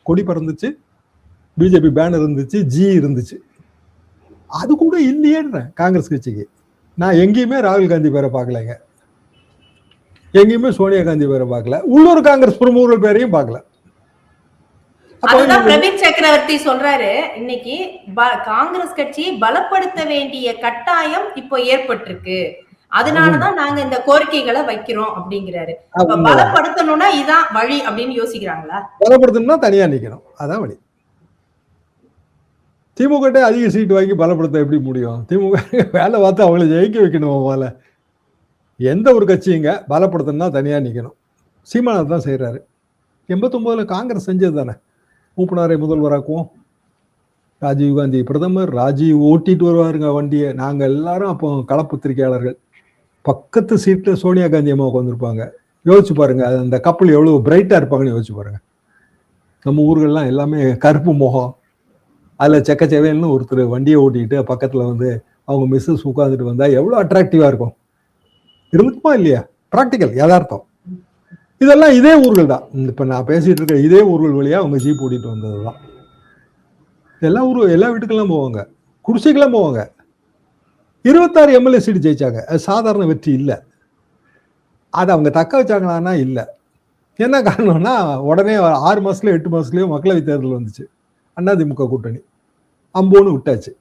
கொடி பறந்துச்சு, BJP banner இருந்துச்சு, G இருந்துச்சு. அது கூட இல்லையேன்ற காங்கிரஸ் கட்சிக்கு. நான் எங்கேயுமே ராகுல் காந்தி பேரை பார்க்கலங்க, எங்கேயுமே சோனியா காந்தி பேரை பார்க்கல, உள்ளூர் காங்கிரஸ் பிரமுகர்கள் பேரையும் பார்க்கல. அதுதான் பிரவீன் சக்கரவர்த்தி சொல்றாரு, இன்னைக்கு காங்கிரஸ் கட்சியை பலப்படுத்த வேண்டிய கட்டாயம் இப்போ ஏற்பட்டிருக்கு, அதனாலதான் நாங்க இந்த கோரிக்கைகளை வைக்கிறோம் அப்படிங்கிறாரு. பலப்படுத்தணும்னா இதான் வழி அப்படின்னு யோசிக்கிறாங்களா? பலப்படுத்தணும்னா தனியா நிக்கணும், அதான் வழி. திமுக அதிக சீட்டு வாங்கி பலப்படுத்த எப்படி முடியும்? திமுக வேலை பார்த்து அவங்களை ஜெயிக்க வைக்கணும். போல எந்த ஒரு கட்சியுங்க பலப்படுத்தணும்னா தனியா நிக்கணும். சீமானது தான் செய்யறாரு. 89 காங்கிரஸ் செஞ்சது தானே. மூப்பனாரை முதல்வராக்குவோம், ராஜீவ்காந்தி பிரதமர், ராஜீவ் ஓட்டிட்டு வருவாருங்க வண்டியை. நாங்க எல்லாரும் அப்போ களப்பத்திரிகையாளர்கள். பக்கத்து சீட்ல சோனியா காந்தி அம்மா உட்காந்துருப்பாங்க. யோசிச்சு பாருங்க, அந்த கப்பல் எவ்வளவு பிரைட்டா இருப்பாங்கன்னு யோசிச்சு பாருங்க. நம்ம ஊர்கள்லாம் எல்லாமே கருப்பு முகம், அதுல செக்கச்செவேன்னு ஒருத்தர் வண்டியை ஓட்டிட்டு பக்கத்துல வந்து அவங்க மிஸ்ஸஸ் உட்காந்துட்டு வந்தா எவ்வளவு அட்ராக்டிவா இருக்கும். இருந்துக்குமா இல்லையா? பிராக்டிக்கல், யதார்த்தம். இதெல்லாம் இதே ஊர்கள் தான். இப்ப நான் பேசிட்டு இருக்க இதே ஊர்கள் வழியா அவங்க ஜீப் ஓட்டிட்டு வந்ததுதான். எல்லா வீட்டுக்கெல்லாம் போவாங்க, குடிசைக்கெல்லாம் போவாங்க. 26 எம்எல்ஏ சீட்டு ஜெயிச்சாங்க. அது சாதாரண வெற்றி இல்லை. அதை அவங்க தக்க வச்சாங்களான்னா இல்லை. என்ன காரணம்னா, உடனே 6 மாசத்துலயோ 8 மாசத்துலயோ மக்களவை தேர்தல் வந்துச்சு. அதிமுக கூட்டணி அம்போன்னு விட்டாச்சு.